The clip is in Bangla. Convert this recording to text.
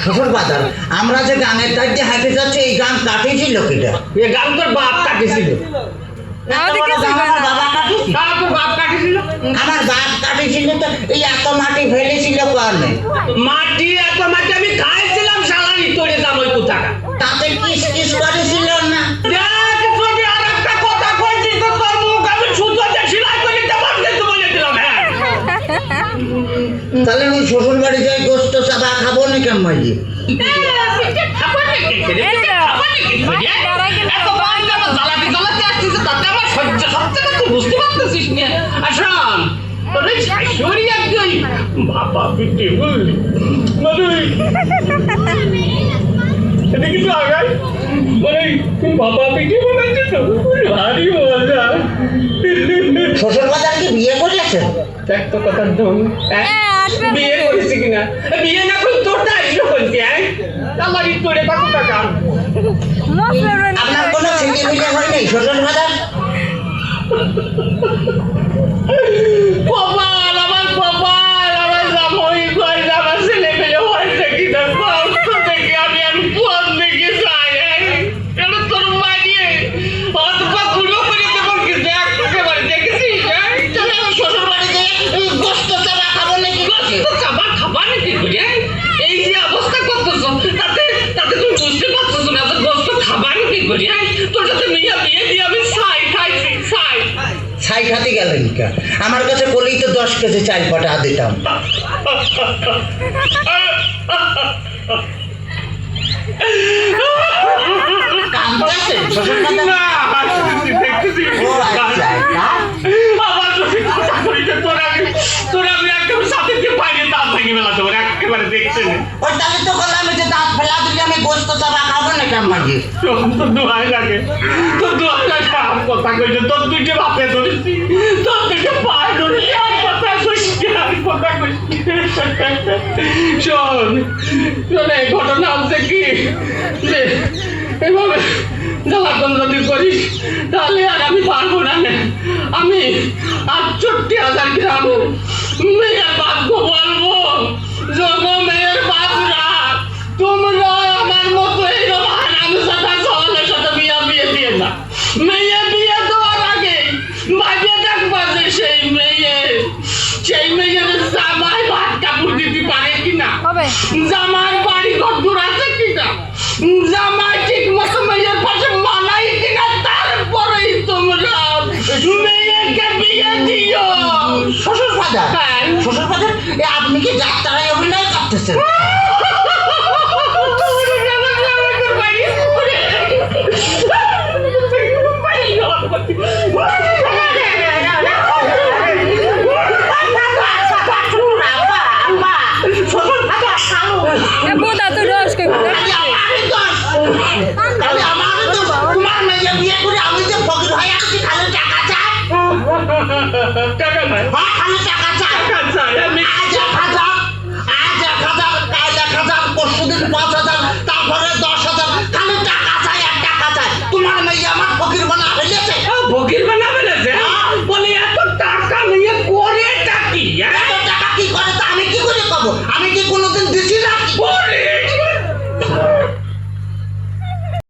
শ্বশুর বাজার আমরা যে গানের তার দিয়ে হাঁটে যাচ্ছে এই গান কাটিয়েছিল কেটা? এই গান তোর বাপ কাটিয়েছিল। বাপ কাটিয়েছিল। আমার বাপ কাটিয়েছিল তো এই এত মাটি ফেলেছিল কারণে। মাটি এত মাটি আমি খাইছিলাম শালারি তোরে দাম ওই কোথাকা। তাতে কিস কিস করেছিল না? দেখ যদি আর একটা কথা কইছিস তো তোর মুখ আমি সুতোতে সেলাই করে দিতে পারতে তো বলে দিলাম। হ্যাঁ তাহলে আমি শ্বশুর বাড়ি যাই গোস্ত চাপা খাবো না কেমন মাঝি? বুঝতে পারতেছিস না আসাম বাবা পিঠে বুঝলি মানে এটা কিন্তু আগায় মানে বাবা পিঠে বানাচ্ছে তো ভারী মজা। শ্বশুর বাজার কি বিয়ে করেছে? দেখ তো কথা ধন বিয়ে করেছি কিনা বিয়ে না করে তোর দাঁড়িয়ে বলছি। হ্যাঁ আমার তোরে কত টাকা আপনার কোনো ছেলে মিলে হয় নাই শ্বশুর বাজার? কপাল আমার কপাল আমার জামাই কই আমার ছেলে মেয়ে হয়েছে কিনা কষ্ট দেখে আমি কোন দিকে যাই। কেন তোর মানিয়ে অথবা গুলো করে দেবো কি দেখ একেবারে দেখেছিস? তাহলে আমি শ্বশুর বাড়ি যাই গোস্ত চাপা খাবো নাকি? খাবার খাবার নাকি করে এই যে অবস্থা করতেছ তাতে তাতে তুমি বুঝতে পারছো না তো গোস্ত খাবার কি করি? তোর সাথে মেয়ে বিয়ে দিয়ে আমি খাইছি ছাই খাতে গেলেন কা? আমার কাছে বলেই তো 10 কেজি চাল পাঠা দিতাম। কাঁদতেছেন শ্বশুর বাজার? না দেখতেছি ও আচ্ছা, তা? আমার যদি কথা কইতে তোর আমি একদম সাথে দিয়ে পাইনি দাঁত ভেঙে ফেলা তোর একেবারে দেখছে না। ওই তাহলে তো বললাম যে দাঁত ফেলা দিলে আমি গোস্ত চাপা খাবো না কেমন মাঝি? তোর দোয়াই লাগে আমার কথা কইছে তোর দুইটা বাপে ধরেছি তোর দুইটা পায়ে ধরেছি আর কথা কইছি শোন এই ঘটনা হচ্ছে কি যে এভাবে জ্বালাতন যদি করিস তাহলে আর আমি পারবো না। আমি ৬৮,০০০ গ্রাম মেয়ের ভাগ্য বলবো যোগ মেয়ের বাপরা তোমরা আমার মতো এইরকম হারামজাদা সওয়ালের সাথে বিয়ে দিয়ে না। মেয়ে বিয়ে দেওয়ার আগে ভাবিয়ে দেখবা যে সেই মেয়ের জামাই ভাত কাপড় দিতে পারে কিনা, জামাই বাড়ি ঘর দূর আছে কিনা, জামাই ঠিক মতো মেয়ের পাশে মানাই কিনা, তারপরেই তোমরা মেয়েকে বিয়ে দিও। শ্বশুর বাজার শ্বশুর বাজার আপনি কি যাত্রায় অভিনয় করতেছেন? তোমার মেয়ে বিয়ে করে আমি যে ফকির হয়ে আসছি খালি টাকা চাই। টাকা নাই খালি টাকা